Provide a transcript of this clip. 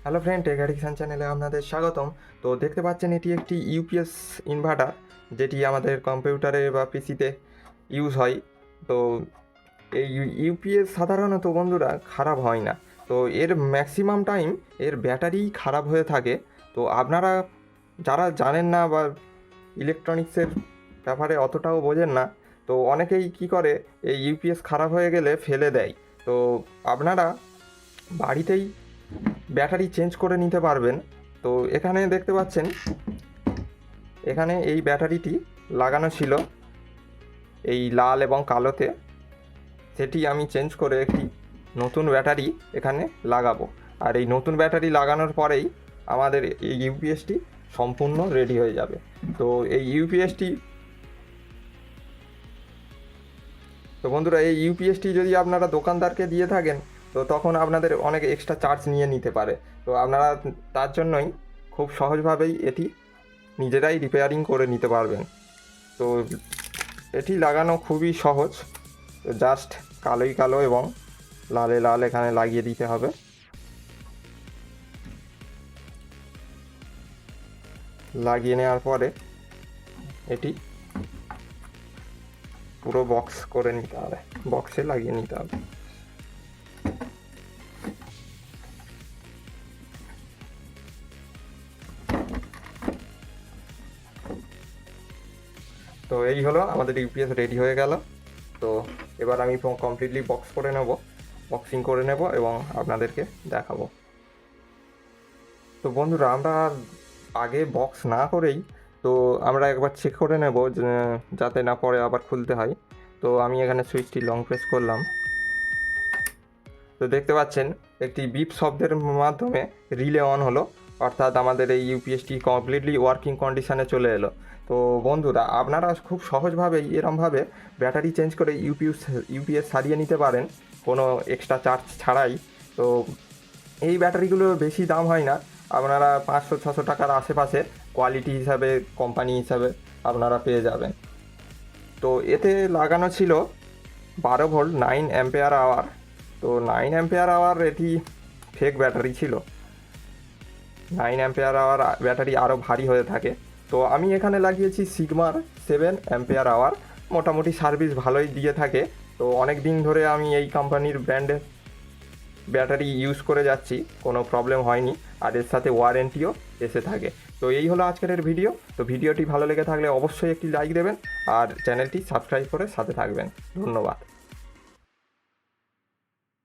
Hello friend, take addiction চ্যানেলে আপনাদের স্বাগতম। তো দেখতে পাচ্ছেন এটি একটি ইউপিএস ইনভার্টার, যেটি আমাদের কম্পিউটারে বা পিসিতে ইউজ হয়। তো এই ইউপিএস সাধারণত বন্ধুরা খারাপ হয় না, তো এর ম্যাক্সিমাম টাইম এর ব্যাটারি খারাপ হয়ে থাকে। তো আপনারা যারা জানেন না বা ইলেকট্রনিক্সের ব্যাপারে অতটাও বোঝেন না, তো অনেকেই কি করে এই ইউপিএস খারাপ হয়ে গেলে ফেলে দেয়। তো আপনারা বাড়িতেই ব্যাটারি চেঞ্জ করে নিতে পারবেন। তো এখানে দেখতে পাচ্ছেন, এখানে এই ব্যাটারিটি লাগানো ছিল এই লাল এবং কালোতে, সেটি আমি চেঞ্জ করে একটি নতুন ব্যাটারি এখানে লাগাবো। আর এই নতুন ব্যাটারি লাগানোর পরেই আমাদের এই ইউপিএসটি সম্পূর্ণ রেডি হয়ে যাবে। তো এই ইউপিএসটি তো বন্ধুরা, এই ইউপিএসটি যদি আপনারা দোকানদারকে দিয়ে থাকেন, তো তখন আপনাদের অনেক এক্সট্রা চার্জ নিয়ে নিতে পারে। তো আপনারা তার জন্যই খুব সহজভাবেই এটি নিজেরাই রিপেয়ারিং করে নিতে পারবেন। তো এটি লাগানো খুবই সহজ। তো জাস্ট কালোই কালো এবং লালে লাল এখানে লাগিয়ে দিতে হবে। লাগিয়ে নেওয়ার পরে এটি পুরো বক্স করে নিতে হবে, বক্সে লাগিয়ে নিতে হবে। তো এই হলো আমাদের ইউপিএস রেডি হয়ে গেল। তো এবার আমি কমপ্লিটলি বক্স করে নেব, বক্সিং করে নেব এবং আপনাদেরকে দেখাবো। তো বন্ধুরা, আমরা আগে বক্স না করেই তো আমরা একবার চেক করে নেব যাতে না পরে আবার খুলতে হয়। তো আমি এখানে সুইচটি লং প্রেস করলাম। তো দেখতে পাচ্ছেন একটি বিপ শব্দের মাধ্যমে রিলে অন হলো, অর্থাৎ আমাদের এই ইউপিএসটি কমপ্লিটলি ওয়ার্কিং কন্ডিশনে চলে এলো। তো বন্ধুরা, আপনারা খুব সহজভাবেই এরমভাবে ব্যাটারি চেঞ্জ করে ইউপিএস সারিয়ে নিতে পারেন কোনো এক্সট্রা চার্জ ছাড়াই। তো এই ব্যাটারিগুলো বেশি দাম হয় না, আপনারা 500-600 টাকার আশেপাশে কোয়ালিটি হিসাবে, কোম্পানি হিসাবে আপনারা পেয়ে যাবেন। তো এতে লাগানো ছিল 12 ভোল্ট 9 অ্যাম্পিয়ার আওয়ার। তো 9 অ্যাম্পিয়ার আওয়ার এটি ফেক ব্যাটারি ছিল। 9 অ্যাম্পিয়ার আওয়ার ব্যাটারি আরও ভারী হয়ে থাকে। তো আমি এখানে লাগিয়েছি সিগমার 7 অ্যাম্পিয়ার আওয়ার। মোটামুটি সার্ভিস ভালোই দিয়ে থাকে। তো অনেক দিন ধরে আমি এই কোম্পানির ব্র্যান্ডের ব্যাটারি ইউজ করে যাচ্ছি, কোনো প্রবলেম হয়নি। আর এর সাথে ওয়ারেন্টিও এসে থাকে। তো এই হলো আজকের ভিডিও। তো ভিডিওটি ভালো লেগে থাকলে অবশ্যই একটি লাইক দেবেন আর চ্যানেলটি সাবস্ক্রাইব করে সাথে থাকবেন। ধন্যবাদ।